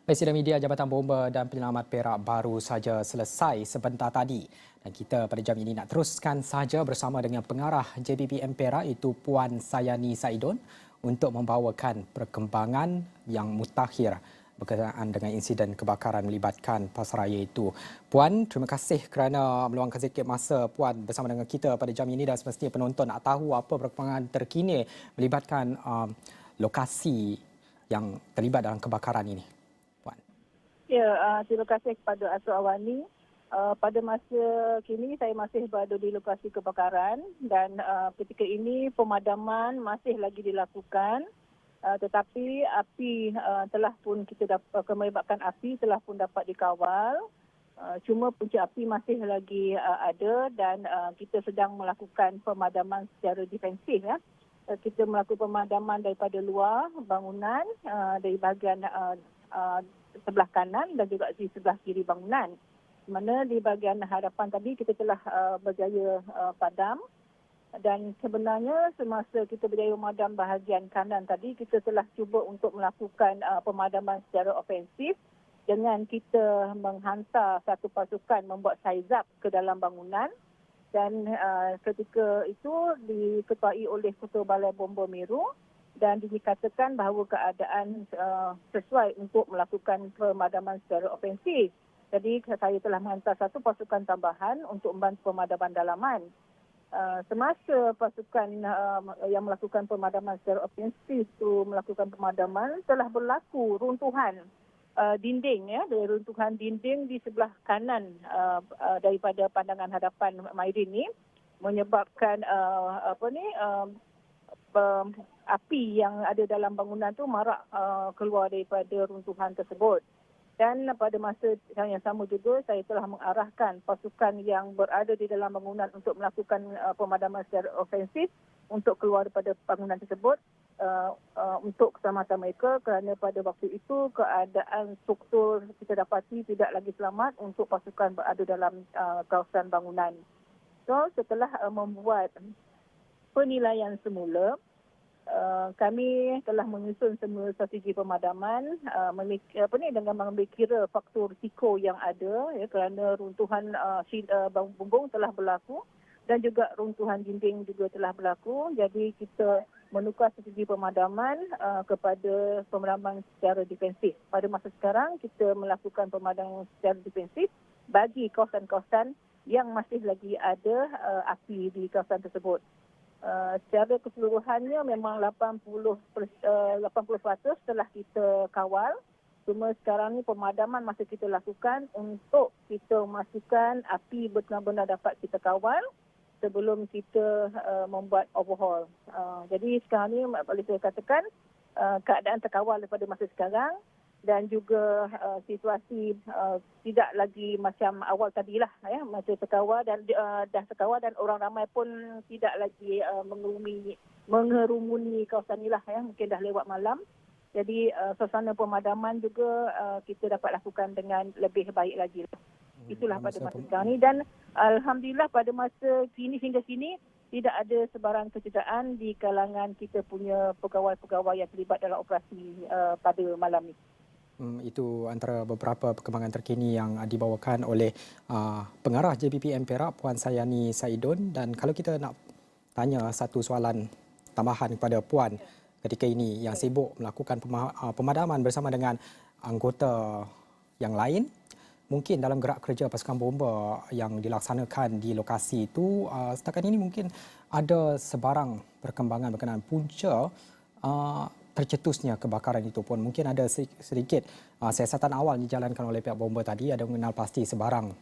Presiden Media Jabatan Bomba dan Penyelamat Perak baru saja selesai sebentar tadi. Dan kita pada jam ini nak teruskan saja bersama dengan pengarah JBPM Perak iaitu Puan Sayani Saidon untuk membawakan perkembangan yang mutakhir berkenaan dengan insiden kebakaran melibatkan pasaraya itu. Puan, terima kasih kerana meluangkan sedikit masa Puan bersama dengan kita pada jam ini dan semestinya penonton nak tahu apa perkembangan terkini melibatkan lokasi yang terlibat dalam kebakaran ini. Puan. Ya, terima kasih kepada Asro Awani. Pada masa kini saya masih berada di lokasi kebakaran dan ketika ini pemadaman masih lagi dilakukan. Tetapi api telah pun kita dapat menyebabkan api telah pun dapat dikawal. Cuma punca api masih lagi ada dan kita sedang melakukan pemadaman secara defensif ya. Kita melakukan pemadaman daripada luar bangunan dari bahagian sebelah kanan dan juga di sebelah kiri bangunan. Di mana di bahagian hadapan tadi kita telah berjaya padam dan sebenarnya semasa kita berjaya memadam bahagian kanan tadi kita telah cuba untuk melakukan pemadaman secara ofensif dengan kita menghantar satu pasukan membuat saizap ke dalam bangunan dan ketika itu diketuai oleh Ketua Balai Bomba Meru dan dikatakan bahawa keadaan sesuai untuk melakukan pemadaman secara ofensif. Jadi saya telah menghantar satu pasukan tambahan untuk membantu pemadaman dalaman. Semasa pasukan yang melakukan pemadaman secara ofensif itu melakukan pemadaman, telah berlaku runtuhan dinding ya, dari runtuhan dinding di sebelah kanan daripada pandangan hadapan Mairin ini menyebabkan api yang ada dalam bangunan tu marak keluar daripada runtuhan tersebut. Dan pada masa yang sama juga saya telah mengarahkan pasukan yang berada di dalam bangunan untuk melakukan pemadaman secara ofensif untuk keluar daripada bangunan tersebut untuk keselamatan mereka kerana pada waktu itu keadaan struktur kita dapati tidak lagi selamat untuk pasukan berada dalam kawasan bangunan. So setelah membuat penilaian semula, kami telah menyusun semua strategi pemadaman dengan mengambil kira faktor risiko yang ada ya, kerana runtuhan bumbung telah berlaku dan juga runtuhan dinding juga telah berlaku. Jadi kita menukar strategi pemadaman kepada pemadaman secara defensif. Pada masa sekarang kita melakukan pemadaman secara defensif bagi kawasan-kawasan yang masih lagi ada api di kawasan tersebut. Secara keseluruhannya memang 80% telah kita kawal. Cuma sekarang ni pemadaman masih kita lakukan untuk kita memastikan api benar-benar dapat kita kawal sebelum kita membuat overhaul. Jadi sekarang ni boleh saya katakan keadaan terkawal daripada masa sekarang dan juga situasi tidak lagi macam awal tadilah ya, macam terkawal dan dah terkawal dan orang ramai pun tidak lagi mengerumuni kawasan inilah ya, mungkin dah lewat malam. Jadi suasana pemadaman juga kita dapat lakukan dengan lebih baik lagi. Itulah pada masa sekarang ni dan alhamdulillah pada masa kini hingga kini tidak ada sebarang kecederaan di kalangan kita punya pegawai-pegawai yang terlibat dalam operasi pada malam ni. Itu antara beberapa perkembangan terkini yang dibawakan oleh pengarah JBPM Perak Puan Sayani Saidon. Dan kalau kita nak tanya satu soalan tambahan kepada Puan ketika ini yang sibuk melakukan pemadaman bersama dengan anggota yang lain, mungkin dalam gerak kerja pasukan bomba yang dilaksanakan di lokasi itu setakat ini mungkin ada sebarang perkembangan berkenaan punca tercetusnya kebakaran itu pun. Mungkin ada sedikit siasatan awal dijalankan oleh pihak bomba tadi, ada mengenal pasti sebarang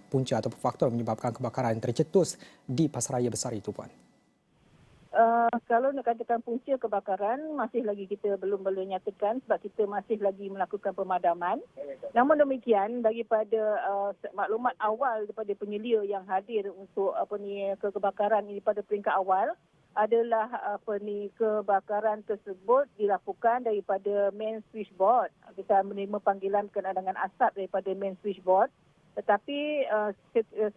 punca atau faktor menyebabkan kebakaran tercetus di pasaraya besar itu, Puan. Kalau nak katakan punca kebakaran masih lagi kita belum boleh nyatakan sebab kita masih lagi melakukan pemadaman. Namun demikian daripada maklumat awal daripada penyelia yang hadir untuk kebakaran ini pada peringkat awal adalah kebakaran tersebut dilakukan daripada main switchboard. Kita menerima panggilan berkenaan dengan asap daripada main switchboard Tetapi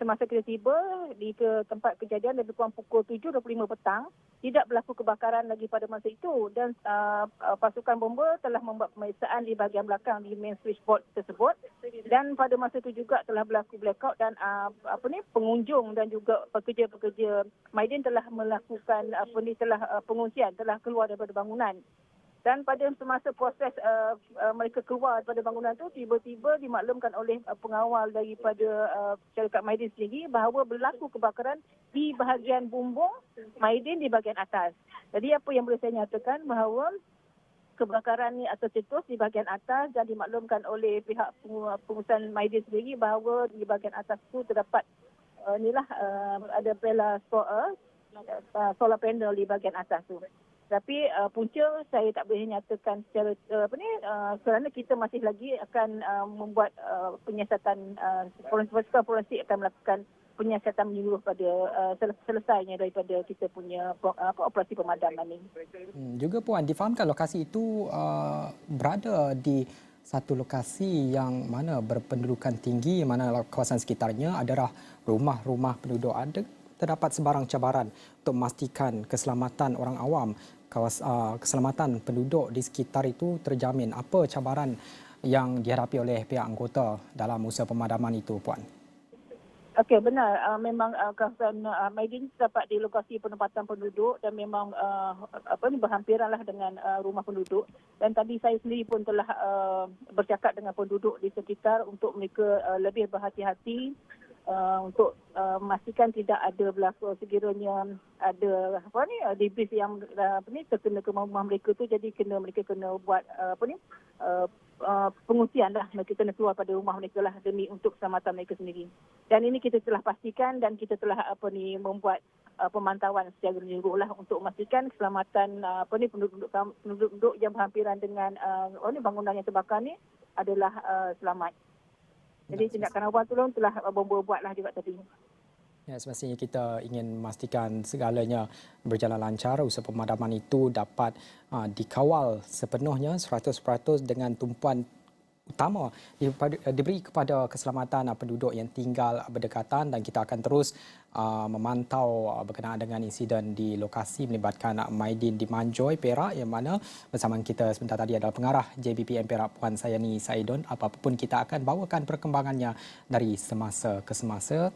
semasa kita tiba di ke tempat kejadian lebih kurang pukul 7.25 petang, tidak berlaku kebakaran lagi pada masa itu dan pasukan bomba telah membuat pemeriksaan di bahagian belakang di main switchboard tersebut dan pada masa itu juga telah berlaku blackout dan pengunjung dan juga pekerja-pekerja Maidin telah melakukan pengungsian, telah keluar daripada bangunan. Dan pada semasa proses mereka keluar daripada bangunan itu, tiba-tiba dimaklumkan oleh pengawal daripada syarikat Maidin sendiri bahawa berlaku kebakaran di bahagian bumbung Maidin di bahagian atas. Jadi apa yang boleh saya nyatakan bahawa kebakaran ni atau tercetus di bahagian atas dan dimaklumkan oleh pihak pengurusan Maidin sendiri bahawa di bahagian atas itu terdapat ada solar panel di bahagian atas tu. Tapi punca saya tak boleh nyatakan secara kerana kita masih lagi akan membuat penyiasatan, forensik akan melakukan penyiasatan menyeluruh pada selesainya daripada kita punya operasi pemadaman ini. Juga Puan, difahamkan lokasi itu berada di satu lokasi yang mana berpendudukan tinggi, mana kawasan sekitarnya adalah rumah-rumah penduduk. Terdapat sebarang cabaran untuk memastikan keselamatan orang awam, keselamatan penduduk di sekitar itu terjamin. Apa cabaran yang dihadapi oleh pihak anggota dalam usaha pemadaman itu, Puan? Okey, benar. Memang kawasan Maidin terdapat di lokasi penempatan penduduk dan memang berhampiranlah dengan rumah penduduk. Dan tadi saya sendiri pun telah bercakap dengan penduduk di sekitar untuk mereka lebih berhati-hati untuk memastikan tidak ada berlaku sekiranya ada debris yang terkena ke rumah mereka tu, jadi mereka kena buat pengungsian lah, mereka kena keluar pada rumah mereka lah demi untuk keselamatan mereka sendiri. Dan ini kita telah pastikan dan kita telah membuat pemantauan secara menyeluruh lah untuk memastikan keselamatan penduduk yang berhampiran dengan bangunan yang terbakar ni adalah selamat. Jadi tindakan awal tolong telah bomba buatlah juga tadi. Ya, semestinya kita ingin memastikan segalanya berjalan lancar, usaha pemadaman itu dapat dikawal sepenuhnya 100% dengan tumpuan utama diberi kepada keselamatan penduduk yang tinggal berdekatan, dan kita akan terus memantau berkenaan dengan insiden di lokasi melibatkan Maidin di Manjoy, Perak, yang mana bersama kita sebentar tadi adalah pengarah JBPM Perak Puan Sayani Saidon. Apapun kita akan bawakan perkembangannya dari semasa ke semasa.